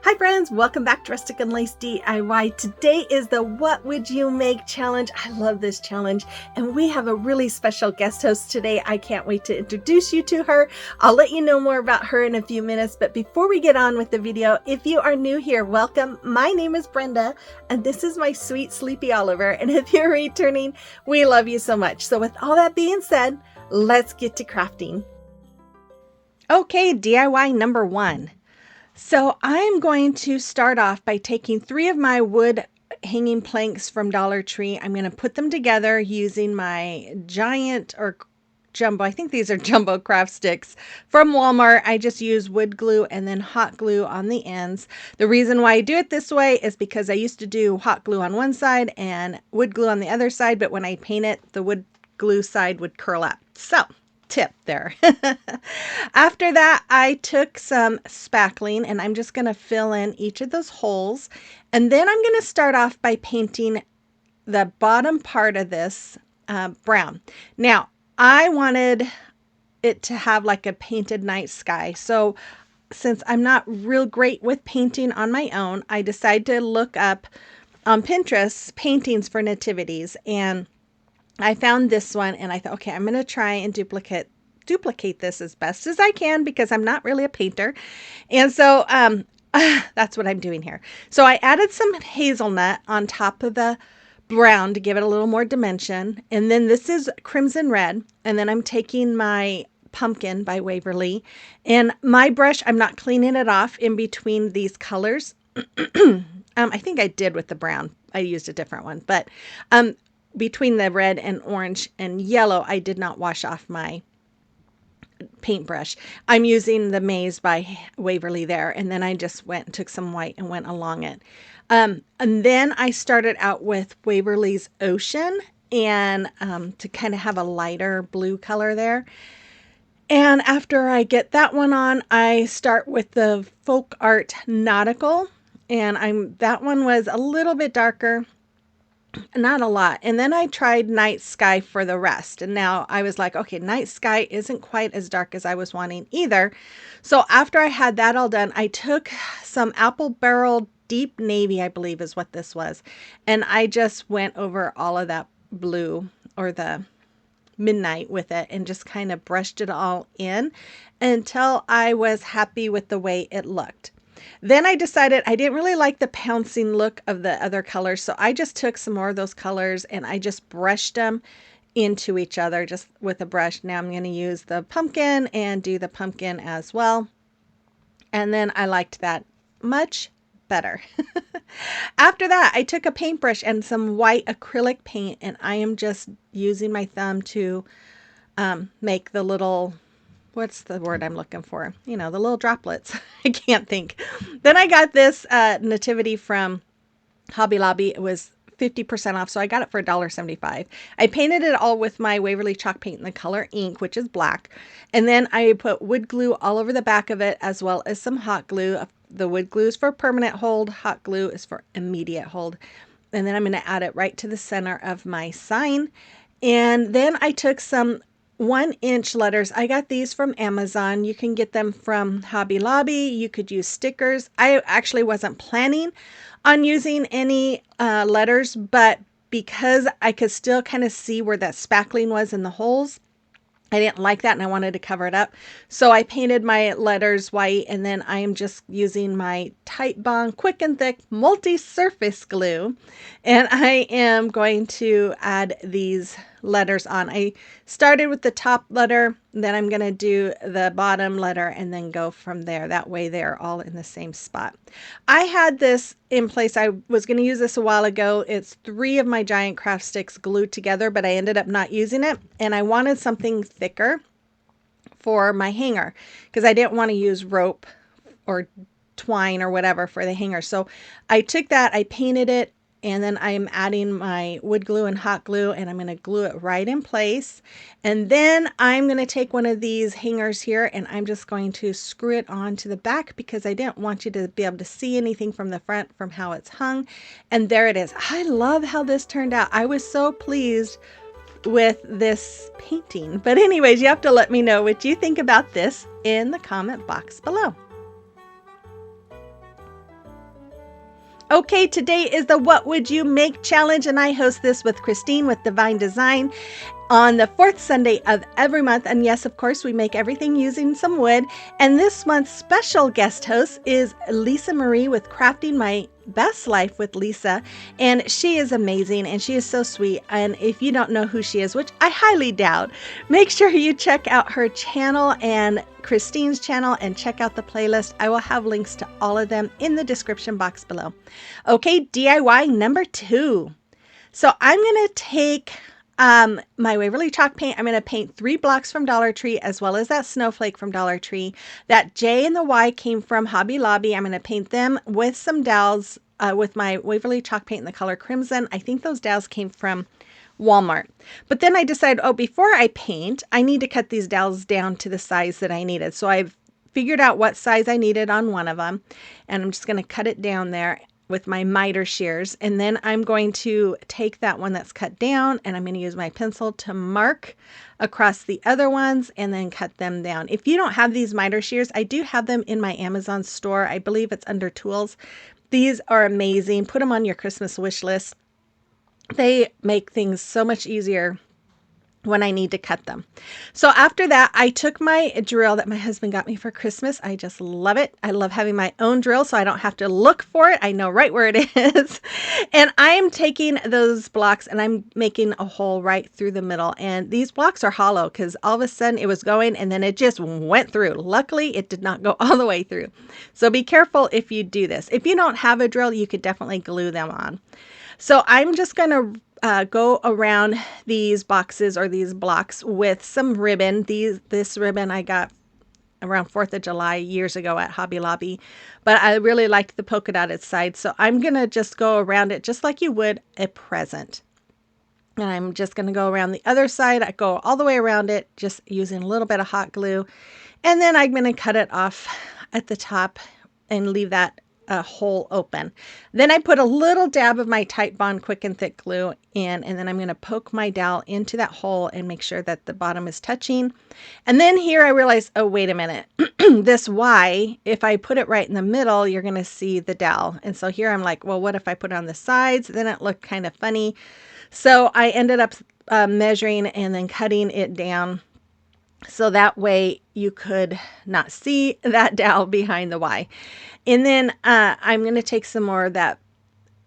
Hi friends, welcome back to Rustic and Lace DIY. Today is the What Would You Make challenge. I love this challenge, and we have a really special guest host today. I can't wait to introduce you to her. I'll let you know more about her in a few minutes, but before we get on with the video, if you are new here, welcome. My name is Brenda, and this is my sweet Sleepy Oliver, and if you're returning, we love you so much. So with all that being said, let's get to crafting. Okay, DIY number 1. So I'm going to start off by taking 3 of my wood hanging planks from Dollar Tree. I'm going to put them together using my giant or jumbo, I think these are jumbo craft sticks from Walmart. I just use wood glue and then hot glue on the ends. The reason why I do it this way is because I used to do hot glue on one side and wood glue on the other side, but when I paint it, the wood glue side would curl up. So tip there. After that, I took some spackling and I'm just going to fill in each of those holes. And then I'm going to start off by painting the bottom part of this brown. Now, I wanted it to have like a painted night sky. So since I'm not real great with painting on my own, I decided to look up on Pinterest paintings for nativities, and I found this one and I thought, okay, I'm going to try and duplicate this as best as I can because I'm not really a painter. And so that's what I'm doing here. So I added some hazelnut on top of the brown to give it a little more dimension. And then this is crimson red. And then I'm taking my pumpkin by Waverly. And my brush, I'm not cleaning it off in between these colors. I think I did with the brown. I used a different one. But between the red and orange and yellow, I did not wash off my paintbrush. I'm using the Maze by Waverly there, and then I just went and took some white and went along it. And then I started out with Waverly's Ocean, and to kind of have a lighter blue color there. And after I get that one on, I start with the Folk Art Nautical, and that one was a little bit darker. Not a lot. And then I tried Night Sky for the rest. And now I was like, okay, Night Sky isn't quite as dark as I was wanting either. So after I had that all done, I took some Apple Barrel Deep Navy, I believe is what this was. And I just went over all of that blue or the midnight with it and just kind of brushed it all in until I was happy with the way it looked. Then I decided I didn't really like the pouncing look of the other colors, so I just took some more of those colors and I just brushed them into each other just with a brush. Now I'm going to use the pumpkin and do the pumpkin as well. And then I liked that much better. After that, I took a paintbrush and some white acrylic paint, and I am just using my thumb to make the little, what's the word I'm looking for? You know, the little droplets. I can't think. Then I got this nativity from Hobby Lobby. It was 50% off, so I got it for $1.75. I painted it all with my Waverly chalk paint in the color ink, which is black. And then I put wood glue all over the back of it, as well as some hot glue. The wood glue is for permanent hold. Hot glue is for immediate hold. And then I'm going to add it right to the center of my sign. And then I took some 1-inch letters. I got these from Amazon. You can get them from Hobby Lobby. You could use stickers. I actually wasn't planning on using any letters, but because I could still kind of see where that spackling was in the holes, I didn't like that and I wanted to cover it up. So I painted my letters white, and then I am just using my Titebond Quick and Thick multi-surface glue, and I am going to add these letters on. I started with the top letter, then I'm going to do the bottom letter and then go from there. That way they're all in the same spot. I had this in place. I was going to use this a while ago. It's 3 of my giant craft sticks glued together, but I ended up not using it, and I wanted something thicker for my hanger because I didn't want to use rope or twine or whatever for the hanger. So I took that, I painted it, and then I'm adding my wood glue and hot glue, and I'm going to glue it right in place. And then I'm going to take one of these hangers here, and I'm just going to screw it on to the back because I didn't want you to be able to see anything from the front from how it's hung. And there it is. I love how this turned out. I was so pleased with this painting. But anyways, you have to let me know what you think about this in the comment box below. Okay, today is the What Would You Make challenge, and I host this with Christine with Divine Design on the fourth Sunday of every month. And yes, of course, we make everything using some wood. And this month's special guest host is Lisa Marie with Crafting My Best Life with Lisa. And she is amazing and she is so sweet. And if you don't know who she is, which I highly doubt, make sure you check out her channel and Christine's channel and check out the playlist. I will have links to all of them in the description box below. Okay, DIY number 2. So I'm going to take my Waverly chalk paint. I'm going to paint 3 blocks from Dollar Tree as well as that snowflake from Dollar Tree. That J and the Y came from Hobby Lobby. I'm going to paint them with some dowels with my Waverly chalk paint in the color Crimson. I think those dowels came from Walmart. But then I decided, oh, before I paint, I need to cut these dowels down to the size that I needed. So I've figured out what size I needed on one of them, and I'm just going to cut it down there with my miter shears. And then I'm going to take that one that's cut down and I'm going to use my pencil to mark across the other ones and then cut them down. If you don't have these miter shears, I do have them in my Amazon store. I believe it's under tools. These are amazing. Put them on your Christmas wish list. They make things so much easier when I need to cut them. So after that, I took my drill that my husband got me for Christmas. I just love it. I love having my own drill so I don't have to look for it. I know right where it is. And I'm taking those blocks and I'm making a hole right through the middle. And these blocks are hollow because all of a sudden it was going and then it just went through. Luckily, it did not go all the way through. So be careful if you do this. If you don't have a drill, you could definitely glue them on. So I'm just going to go around these boxes or these blocks with some ribbon. This ribbon I got around 4th of July years ago at Hobby Lobby, but I really liked the polka dotted side. So I'm going to just go around it just like you would a present. And I'm just going to go around the other side. I go all the way around it, just using a little bit of hot glue. And then I'm going to cut it off at the top and leave that hole open. Then I put a little dab of my Titebond Quick and Thick glue in, and then I'm going to poke my dowel into that hole and make sure that the bottom is touching. And then here I realized, oh, wait a minute, this Y, if I put it right in the middle, you're going to see the dowel. And so here I'm like, well, what if I put it on the sides? Then it looked kind of funny. So I ended up measuring and then cutting it down so that way you could not see that dowel behind the Y. And then I'm going to take some more of that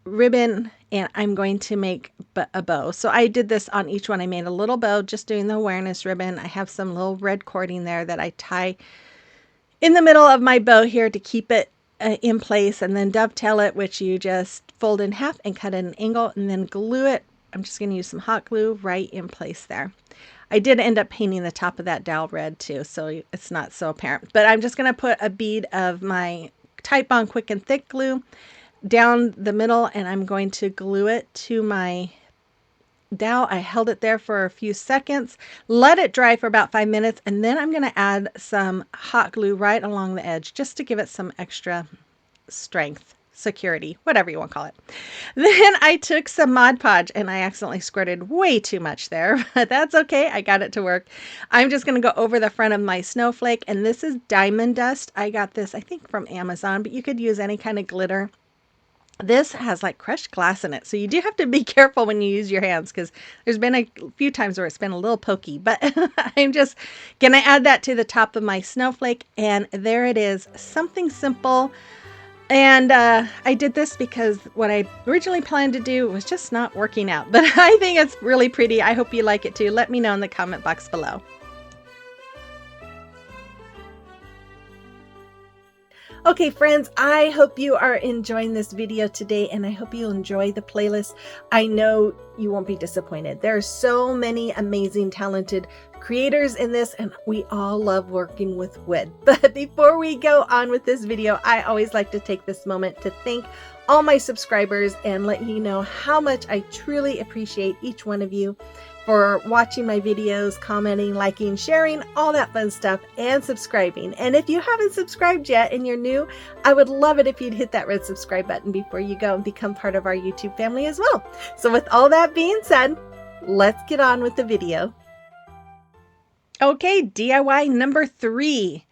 ribbon and I'm going to make a bow. So I did this on each one. I made a little bow just doing the awareness ribbon. I have some little red cording there that I tie in the middle of my bow here to keep it in place, and then dovetail it, which you just fold in half and cut at an angle and then glue it. I'm just going to use some hot glue right in place there. I did end up painting the top of that dowel red too, so it's not so apparent. But I'm just going to put a bead of my Titebond Quick and Thick glue down the middle, and I'm going to glue it to my dowel. I held it there for a few seconds, let it dry for about 5 minutes, and then I'm going to add some hot glue right along the edge just to give it some extra strength, security, whatever you want to call it. Then I took some Mod Podge and I accidentally squirted way too much there, but that's okay. I got it to work. I'm just going to go over the front of my snowflake, and this is diamond dust. I got this, I think, from Amazon, but you could use any kind of glitter. This has like crushed glass in it, so you do have to be careful when you use your hands because there's been a few times where it's been a little pokey, but I'm just going to add that to the top of my snowflake, and there it is. Something simple. And I did this because what I originally planned to do was just not working out. But I think it's really pretty. I hope you like it too. Let me know in the comment box below. Okay, friends, I hope you are enjoying this video today, and I hope you enjoy the playlist. I know you won't be disappointed. There are so many amazing, talented creators in this, and we all love working with wood. But before we go on with this video, I always like to take this moment to thank all my subscribers and let you know how much I truly appreciate each one of you for watching my videos, commenting, liking, sharing, all that fun stuff, and subscribing. And if you haven't subscribed yet and you're new, I would love it if you'd hit that red subscribe button before you go and become part of our YouTube family as well. So with all that being said, let's get on with the video. Okay, DIY number 3.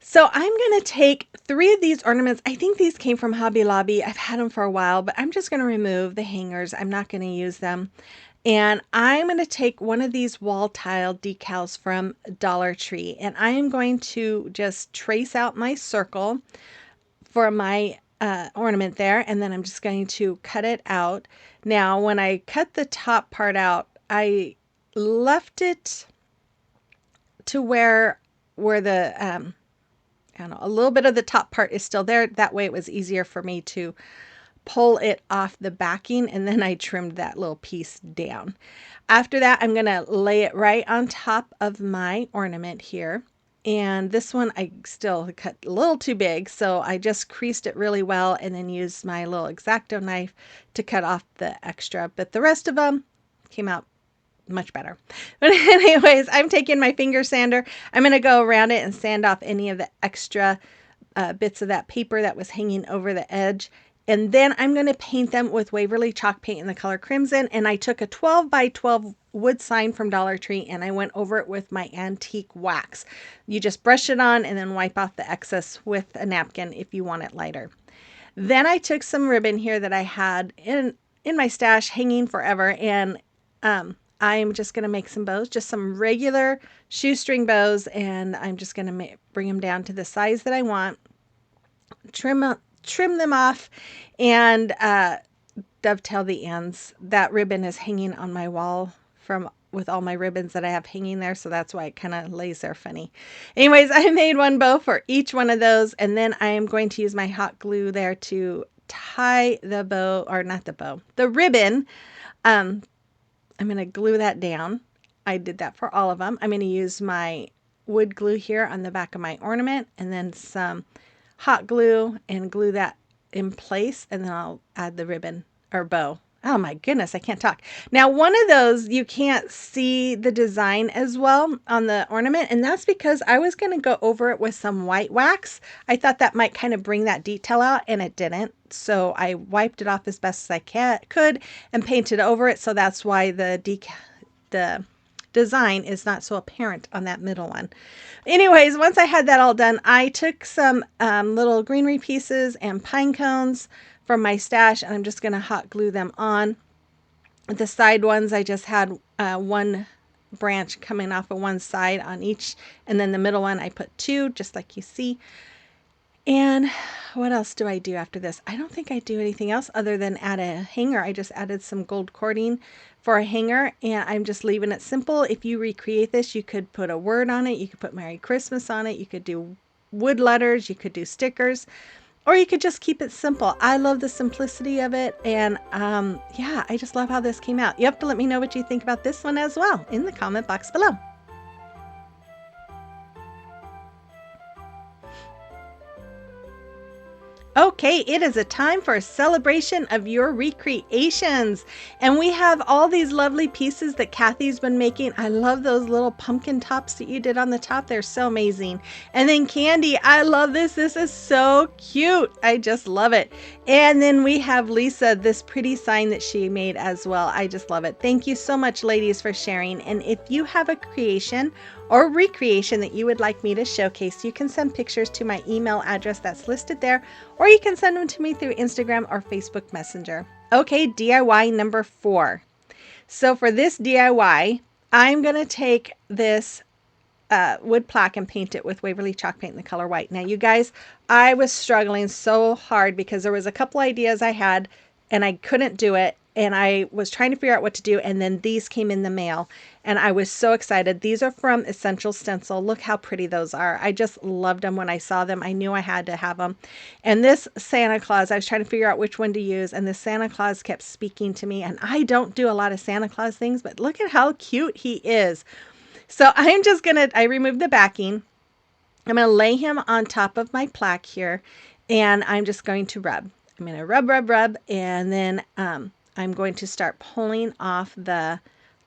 So I'm going to take 3 of these ornaments. I think these came from Hobby Lobby. I've had them for a while, but I'm just going to remove the hangers. I'm not going to use them. And I'm going to take one of these wall tile decals from Dollar Tree, and I am going to just trace out my circle for my ornament there, and then I'm just going to cut it out. Now, when I cut the top part out, I left it to where the I don't know, a little bit of the top part is still there. That way it was easier for me to pull it off the backing, and then I trimmed that little piece down. After that, I'm going to lay it right on top of my ornament here. And this one I still cut a little too big, so I just creased it really well and then used my little X-Acto knife to cut off the extra. But the rest of them came out much better. But anyways, I'm taking my finger sander. I'm going to go around it and sand off any of the extra bits of that paper that was hanging over the edge. And then I'm going to paint them with Waverly chalk paint in the color Crimson. And I took a 12 by 12 wood sign from Dollar Tree and I went over it with my antique wax. You just brush it on and then wipe off the excess with a napkin if you want it lighter. Then I took some ribbon here that I had in my stash hanging forever, and I'm just going to make some bows, just some regular shoestring bows, and I'm just going to bring them down to the size that I want, trim them off, and dovetail the ends. That ribbon is hanging on my wall from with all my ribbons that I have hanging there, so that's why it kind of lays there funny. Anyways, I made one bow for each one of those, and then I am going to use my hot glue there to tie the bow, or not the bow, the ribbon. I'm going to glue that down. I did that for all of them. I'm going to use my wood glue here on the back of my ornament, and then some hot glue and glue that in place, and then I'll add the ribbon or bow. Oh my goodness, I can't talk. Now, one of those, you can't see the design as well on the ornament, and that's because I was going to go over it with some white wax. I thought that might kind of bring that detail out, and it didn't. So I wiped it off as best as I could and painted over it, so that's why the design is not so apparent on that middle one. Anyways, once I had that all done, I took some little greenery pieces and pine cones from my stash, and I'm just going to hot glue them on. The side ones, I just had one branch coming off of one side on each, and then the middle one I put 2, just like you see. And what else do I do after this? I don't think I do anything else other than add a hanger. I just added some gold cording for a hanger, and I'm just leaving it simple. If you recreate this, you could put a word on it. You could put Merry Christmas on it. You could do wood letters. You could do stickers, or you could just keep it simple. I love the simplicity of it, and yeah, I just love how this came out. You have to let me know what you think about this one as well in the comment box below. Okay, it is a time for a celebration of your recreations. And we have all these lovely pieces that Kathy's been making. I love those little pumpkin tops that you did on the top. They're so amazing. And then Candy, I love this. This is so cute. I just love it. And then we have Lisa, this pretty sign that she made as well. I just love it. Thank you so much, ladies, for sharing. And if you have a creation or recreation that you would like me to showcase, you can send pictures to my email address that's listed there, or you can send them to me through Instagram or Facebook Messenger. Okay, DIY number 4. So for this DIY, I'm going to take this wood plaque and paint it with Waverly chalk paint in the color white. Now, you guys, I was struggling so hard because there was a couple ideas I had and I couldn't do it. And I was trying to figure out what to do. And then these came in the mail and I was so excited. These are from Essential Stencil. Look how pretty those are. I just loved them when I saw them. I knew I had to have them. And this Santa Claus, I was trying to figure out which one to use. And this Santa Claus kept speaking to me. And I don't do a lot of Santa Claus things, but look at how cute he is. So I'm just going to, I removed the backing. I'm going to lay him on top of my plaque here. And I'm just going to rub. I'm going to rub, rub, rub. And then I'm going to start pulling off the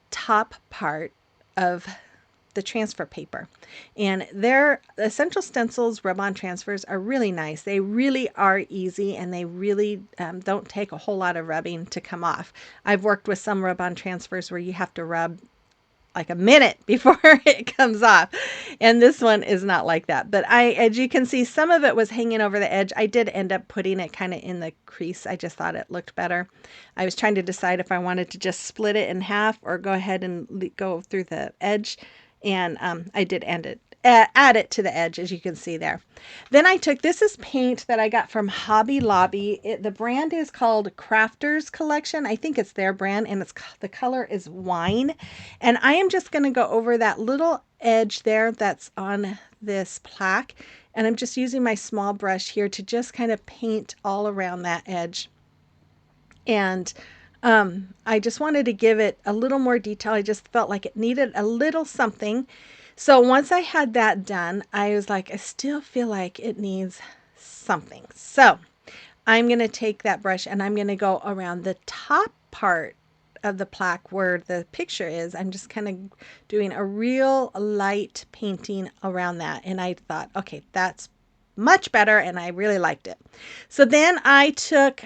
top part of the transfer paper. And their Essential Stencils rub-on transfers are really nice. They really are easy, and they really don't take a whole lot of rubbing to come off. I've worked with some rub-on transfers where you have to rub like a minute before it comes off. And this one is not like that. But as you can see, some of it was hanging over the edge. I did end up putting it kind of in the crease. I just thought it looked better. I was trying to decide if I wanted to just split it in half or go ahead and go through the edge. And I did add it to the edge, as you can see there. Then I took, this is paint that I got from Hobby Lobby. The brand is called Crafters Collection. I think it's their brand, and the color is wine. And I am just going to go over that little edge there that's on this plaque. And I'm just using my small brush here to just kind of paint all around that edge. And I just wanted to give it a little more detail. I just felt like it needed a little something. So once I had that done, I was like, I still feel like it needs something. So I'm going to take that brush and I'm going to go around the top part of the plaque where the picture is. I'm just kind of doing a real light painting around that. And I thought, okay, that's much better, and I really liked it. So then I took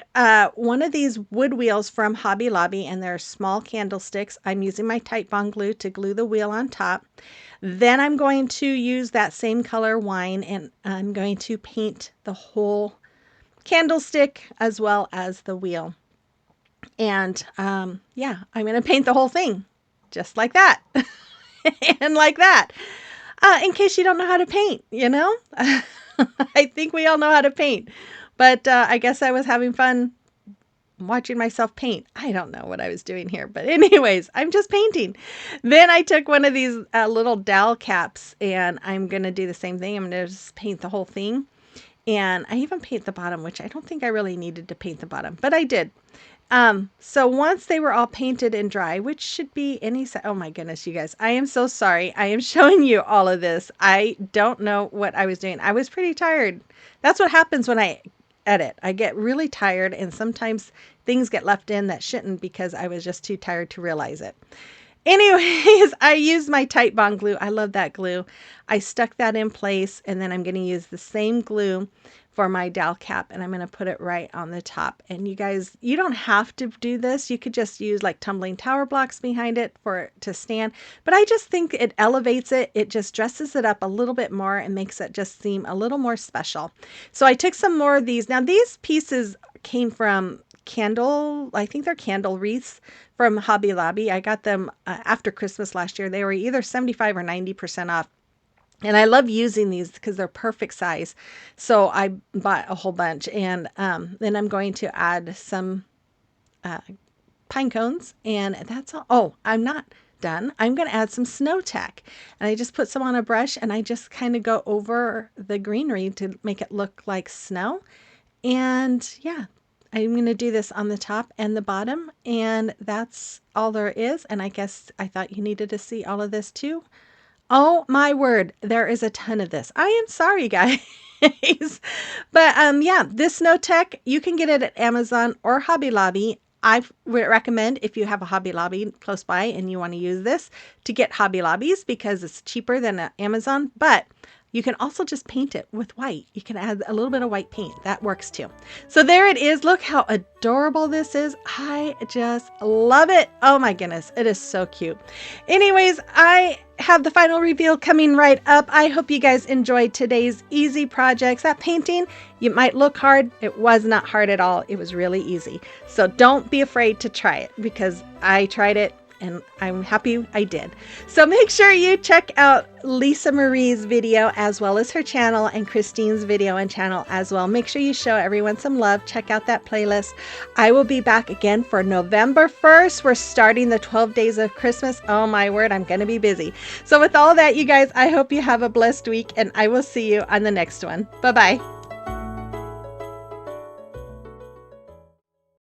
one of these wood wheels from Hobby Lobby, and they're small candlesticks. I'm using my Titebond glue to glue the wheel on top. Then I'm going to use that same color wine, and I'm going to paint the whole candlestick as well as the wheel. And yeah, I'm going to paint the whole thing just like that. And like that. In case you don't know how to paint, you know? I think we all know how to paint. But I guess I was having fun watching myself paint. I don't know what I was doing here. But anyways, I'm just painting. Then I took one of these little dowel caps, and I'm going to do the same thing. I'm going to just paint the whole thing. And I even paint the bottom, which I don't think I really needed to paint the bottom, but I did. So once they were all painted and dry, which should be any size. Oh my goodness, you guys, I am so sorry. I am showing you all of this. I don't know what I was doing. I was pretty tired. That's what happens when I edit. I get really tired, and sometimes things get left in that shouldn't because I was just too tired to realize it. Anyways, I used my Titebond glue. I love that glue. I stuck that in place, and then I'm going to use the same glue for my dowel cap, and I'm going to put it right on the top. And you guys, you don't have to do this. You could just use like tumbling tower blocks behind it for it to stand. But I just think it elevates it. It just dresses it up a little bit more and makes it just seem a little more special. So I took some more of these. Now these pieces came from I think they're candle wreaths from Hobby Lobby. I got them after Christmas last year. They were either 75 or 90% off. And I love using these because they're perfect size. So I bought a whole bunch. And then I'm going to add some pine cones. And that's all. Oh, I'm not done. I'm going to add some snow tack. And I just put some on a brush, and I just kind of go over the greenery to make it look like snow. And yeah, I'm going to do this on the top and the bottom. And that's all there is. And I guess I thought you needed to see all of this too. Oh my word, there is a ton of this. I am sorry, guys. But yeah, this Snow Tech, you can get it at Amazon or Hobby Lobby. I would recommend, if you have a Hobby Lobby close by and you want to use this, to get Hobby Lobbies because it's cheaper than Amazon. But you can also just paint it with white. You can add a little bit of white paint. That works too. So there it is. Look how adorable this is. I just love it. Oh my goodness. It is so cute. Anyways, I have the final reveal coming right up. I hope you guys enjoyed today's easy projects. That painting, you might look hard. It was not hard at all. It was really easy. So don't be afraid to try it because I tried it. And I'm happy I did. So make sure you check out Lisa Marie's video as well as her channel, and Christine's video and channel as well. Make sure you show everyone some love. Check out that playlist. I will be back again for November 1st. We're starting the 12 days of Christmas. Oh my word, I'm going to be busy. So with all that, you guys, I hope you have a blessed week, and I will see you on the next one. Bye-bye.